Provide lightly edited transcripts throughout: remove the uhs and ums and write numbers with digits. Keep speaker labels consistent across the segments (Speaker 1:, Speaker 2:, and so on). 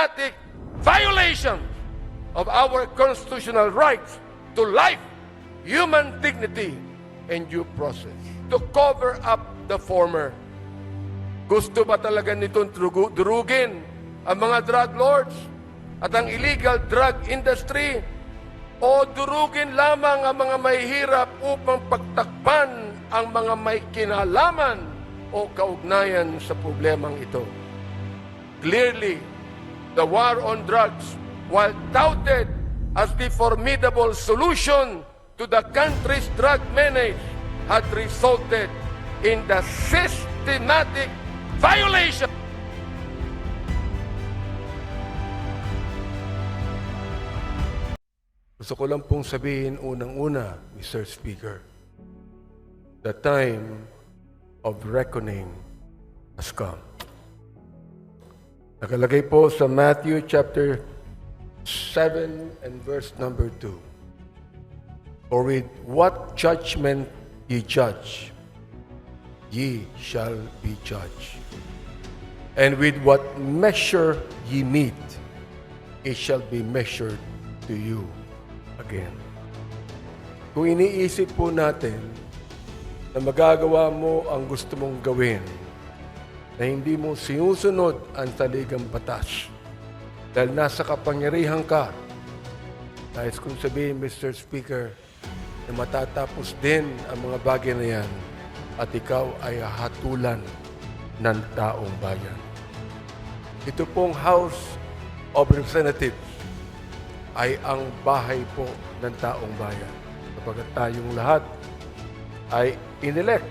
Speaker 1: systematic violation of our constitutional rights to life, human dignity, and due process. To cover up the former. Gusto ba talaga nitong durugin ang mga drug lords at ang illegal drug industry? O durugin lamang ang mga mahihirap upang pagtakpan ang mga may kinalaman o kaugnayan sa problemang ito? Clearly, the war on drugs, while touted as the formidable solution to the country's drug menace, had resulted in the systematic violation. Gusto ko lang pong sabihin unang-una, Mr. Speaker, the time of reckoning has come. Nakalagay po sa Matthew chapter 7 and verse number 2. For with what judgment ye judge, ye shall be judged. And with what measure ye meet, it shall be measured to you again. Kung iniisip po natin na magagawa mo ang gusto mong gawin, na hindi mo sinusunod ang saligang batas, dahil nasa kapangyarihan ka, nais kong sabihin, Mr. Speaker, na matatapos din ang mga bagay na yan at ikaw ay hatulan ng taong bayan. Ito pong House of Representatives ay ang bahay po ng taong bayan. Kapag tayong lahat ay inelect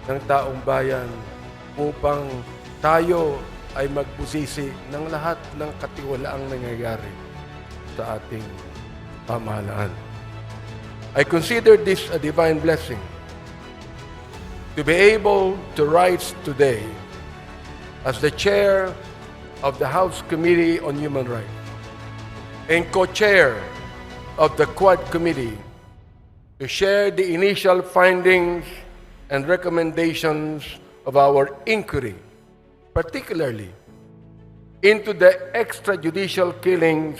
Speaker 1: ng taong bayan upang tayo ay magbusisi ng lahat ng katiwalaang nangyayari sa ating pamahalaan. I consider this a divine blessing to be able to rise today as the chair of the House Committee on Human Rights and co-chair of the Quad Committee to share the initial findings and recommendations of our inquiry, particularly into the extrajudicial killings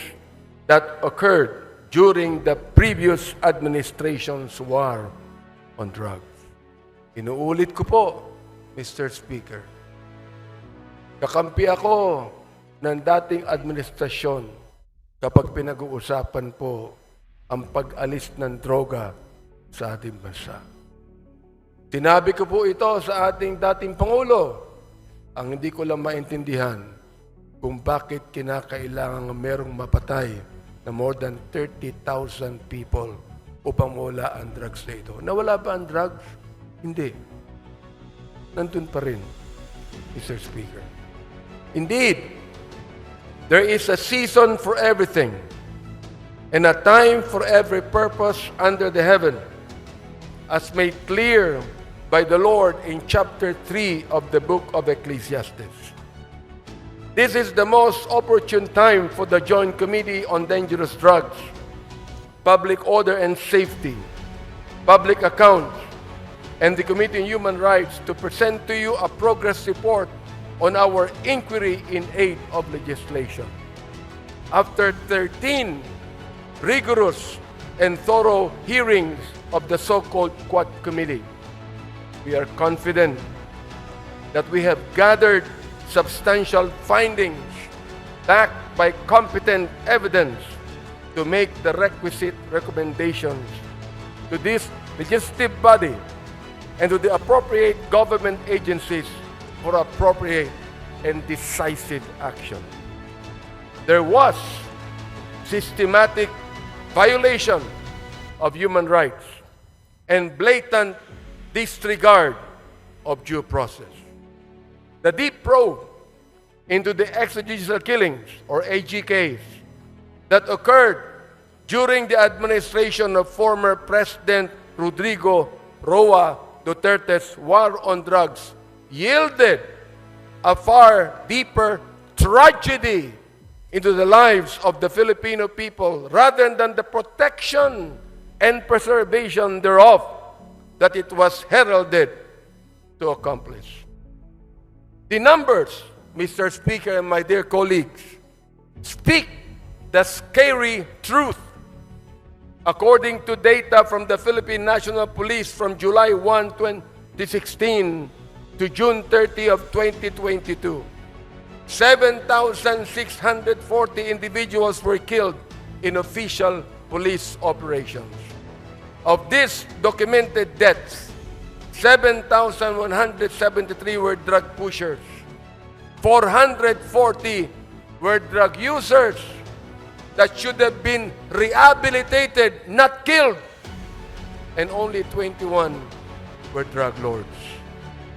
Speaker 1: that occurred during the previous administration's war on drugs. Inuulit ko po, Mr. Speaker, kakampi ako ng dating administrasyon kapag pinag-uusapan po ang pag-alis ng droga sa ating bansa. Sinabi ko po ito sa ating dating Pangulo, ang hindi ko lang maintindihan kung bakit kinakailangan merong mapatay na more than 30,000 people upang mawala ang drugs na ito. Nawala ba ang drugs? Hindi. Nandun pa rin, Mr. Speaker. Indeed, there is a season for everything and a time for every purpose under the heaven, as made clear by the Lord in chapter 3 of the book of Ecclesiastes. This is the most opportune time for the Joint Committee on Dangerous Drugs, Public Order and Safety, Public Accounts, and the Committee on Human Rights to present to you a progress report on our inquiry in aid of legislation. After 13 rigorous and thorough hearings of the so-called Quad Committee, we are confident that we have gathered substantial findings backed by competent evidence to make the requisite recommendations to this legislative body and to the appropriate government agencies for appropriate and decisive action. There was systematic violation of human rights and blatant disregard of due process. The deep probe into the extrajudicial killings, or AGKs, that occurred during the administration of former President Rodrigo Roa Duterte's war on drugs yielded a far deeper tragedy into the lives of the Filipino people rather than the protection and preservation thereof that it was heralded to accomplish. The numbers, Mr. Speaker and my dear colleagues, speak the scary truth. According to data from the Philippine National Police from July 1, 2016 to June 30 of 2022, 7,640 individuals were killed in official police operations. Of these documented deaths, 7,173 were drug pushers, 440 were drug users that should have been rehabilitated, not killed, and only 21 were drug lords.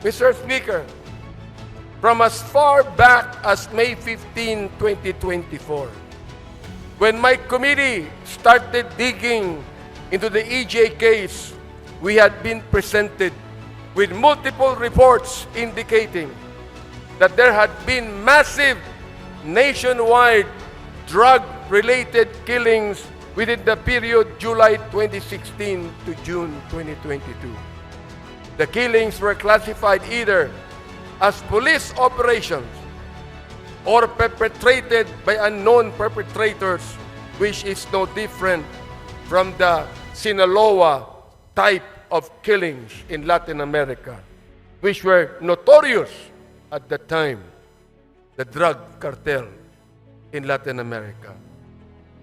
Speaker 1: Mr. Speaker, from as far back as May 15, 2024, when my committee started digging into the EJ case, we had been presented with multiple reports indicating that there had been massive nationwide drug-related killings within the period July 2016 to June 2022. The killings were classified either as police operations or perpetrated by unknown perpetrators, which is no different from the Sinaloa type of killings in Latin America, which were notorious at the time, the drug cartel in Latin America.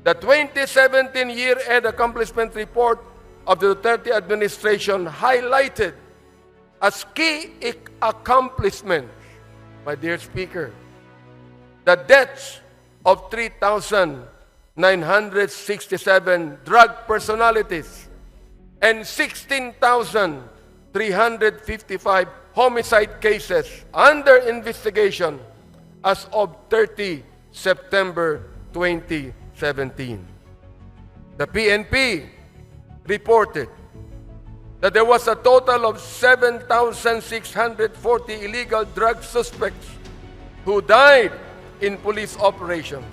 Speaker 1: The 2017 year-end accomplishment report of the Duterte administration highlighted as key accomplishments, my dear Speaker, the deaths of 3,967 drug personalities and 16,355 homicide cases under investigation as of 30 September 2017. The PNP reported that there was a total of 7,640 illegal drug suspects who died in police operations,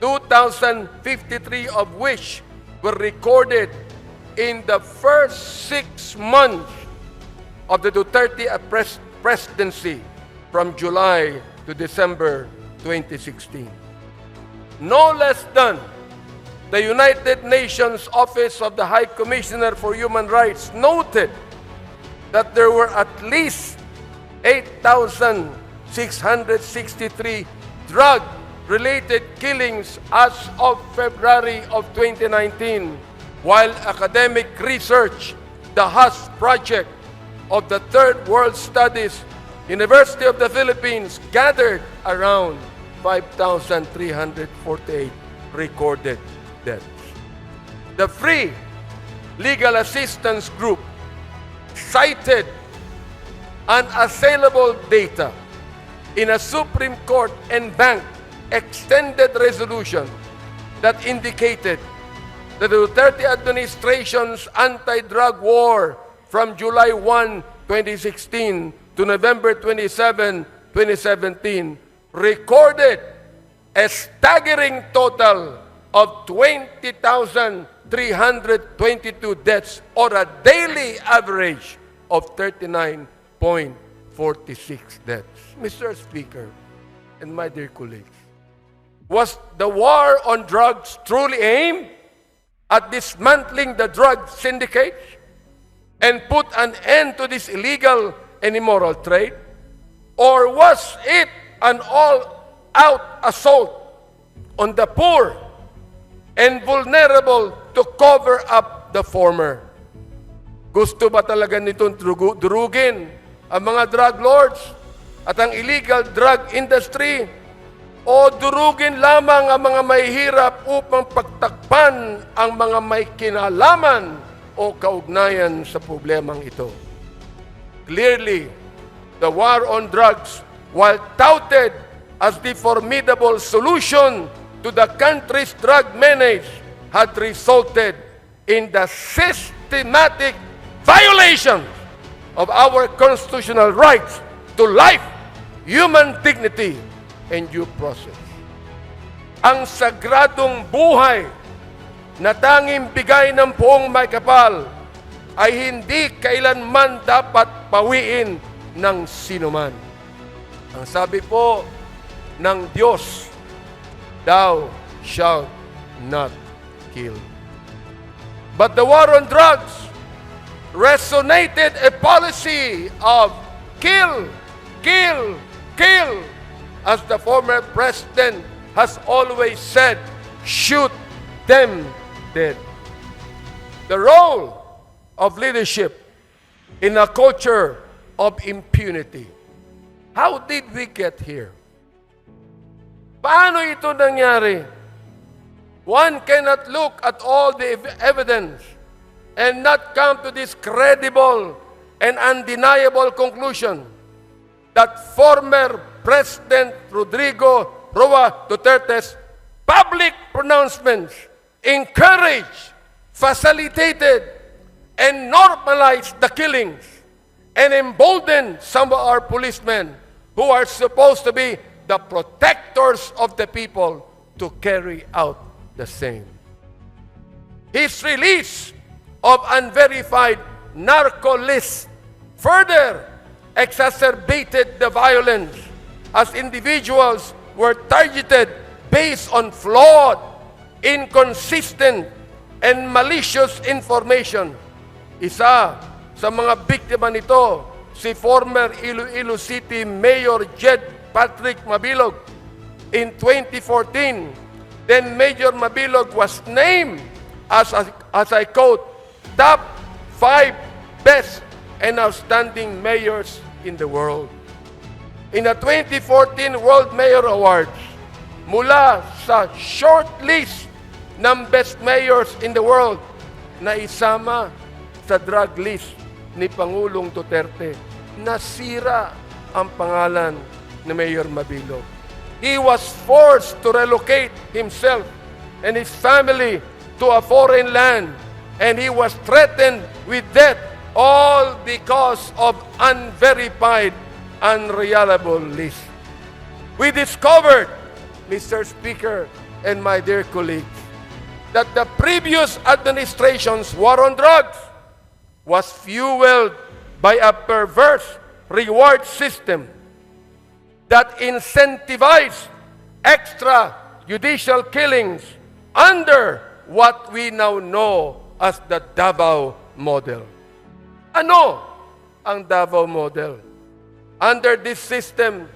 Speaker 1: 2,053 of which were recorded in the first 6 months of the Duterte presidency from July to December 2016. No less than the United Nations Office of the High Commissioner for Human Rights noted that there were at least 8,663 drug-related killings as of February of 2019, while academic research, the HUS project of the Third World Studies, University of the Philippines, gathered around 5,348 recorded deaths. The Free Legal Assistance Group cited unassailable data in a Supreme Court and bank extended resolution that indicated that the Duterte administration's anti-drug war from July 1, 2016 to November 27, 2017 recorded a staggering total of 20,322 deaths, or a daily average of 39.46 deaths. Mr. Speaker and my dear colleagues, was the war on drugs truly aimed at dismantling the drug syndicates and put an end to this illegal and immoral trade? Or was it an all-out assault on the poor and vulnerable to cover up the former? Gusto ba talaga nitong durugin ang mga drug lords at ang illegal drug industry? O durugin lamang ang mga mahihirap upang pagtakpan ang mga may kinalaman o kaugnayan sa problemang ito? Clearly, the war on drugs, while touted as the formidable solution to the country's drug menace, had resulted in the systematic violation of our constitutional rights to life, human dignity, and due process. Ang sagradong buhay na tanging bigay ng poong may kapal ay hindi kailanman dapat pawiin ng sinuman. Ang sabi po ng Diyos, thou shalt not kill. But the war on drugs resonated a policy of kill, kill, kill. As the former president has always said, shoot them dead. The role of leadership in a culture of impunity. How did we get here? Paano ito nangyari? One cannot look at all the evidence and not come to this credible and undeniable conclusion that former President Rodrigo Roa Duterte's public pronouncements encouraged, facilitated, and normalized the killings and emboldened some of our policemen who are supposed to be the protectors of the people to carry out the same. His release of unverified narco lists further exacerbated the violence as individuals were targeted based on flawed, inconsistent, and malicious information. Isa sa mga biktima nito, si former Iloilo City Mayor Jed Patrick Mabilog. In 2014, then Mayor Mabilog was named as I quote, top 5 best and outstanding mayors in the world. In the 2014 World Mayor Awards, mula sa short list ng best mayors in the world na isama sa drug list ni Pangulong Duterte, nasira ang pangalan ni Mayor Mabilog. He was forced to relocate himself and his family to a foreign land, and he was threatened with death, all because of unverified, unreliable list. We discovered, Mr. Speaker and my dear colleagues, that the previous administration's war on drugs was fueled by a perverse reward system that incentivized extrajudicial killings under what we now know as the Davao model. Ano ang Davao model? Under this system,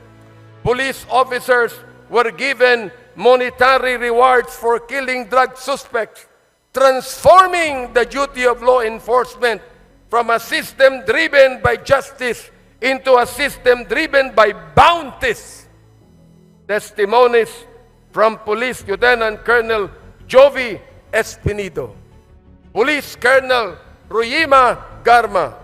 Speaker 1: police officers were given monetary rewards for killing drug suspects, transforming the duty of law enforcement from a system driven by justice into a system driven by bounties. Testimonies from Police Lieutenant Colonel Jovi Espinido, Police Colonel Ruyima Garma,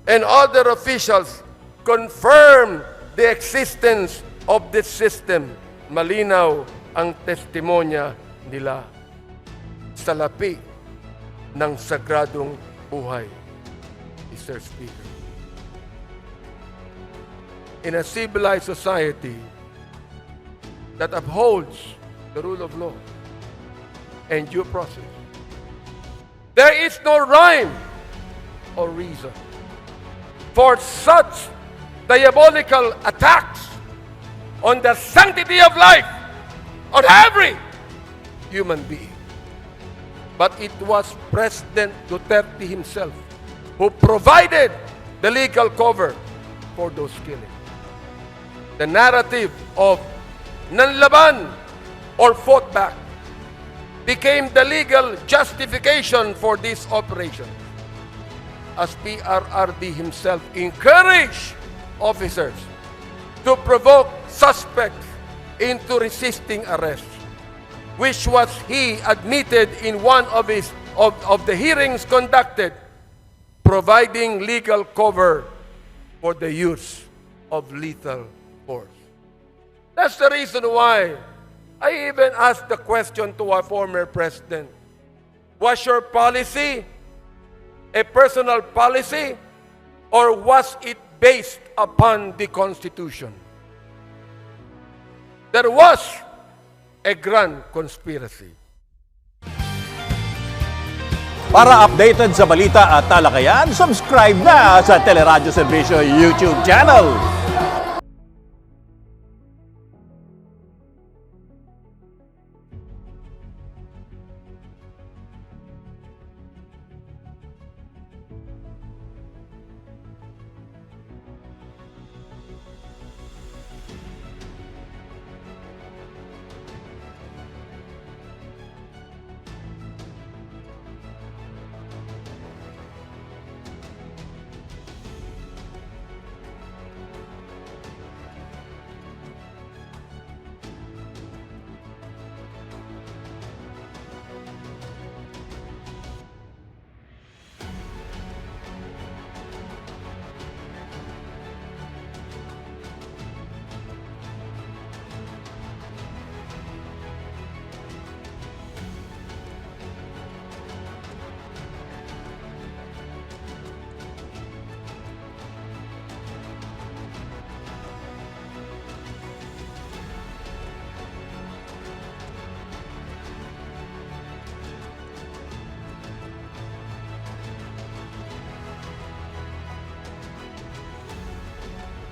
Speaker 1: and other officials confirm the existence of this system. Malinaw ang testimonya nila sa lapi ng sagradong buhay, Mr. Speaker. In a civilized society that upholds the rule of law and due process, there is no rhyme or reason for such diabolical attacks on the sanctity of life on every human being. But it was President Duterte himself who provided the legal cover for those killings. The narrative of nanlaban or fought back became the legal justification for this operation, as PRRD himself encouraged officers to provoke suspects into resisting arrest, which was he admitted in one of the hearings conducted, providing legal cover for the use of lethal force. That's the reason why I even asked the question to our former president, was your policy a personal policy, or was it based upon the Constitution? There was a grand conspiracy.
Speaker 2: Para updated sa balita at talakayan, subscribe na sa Teleradyo Serbisyo YouTube channel.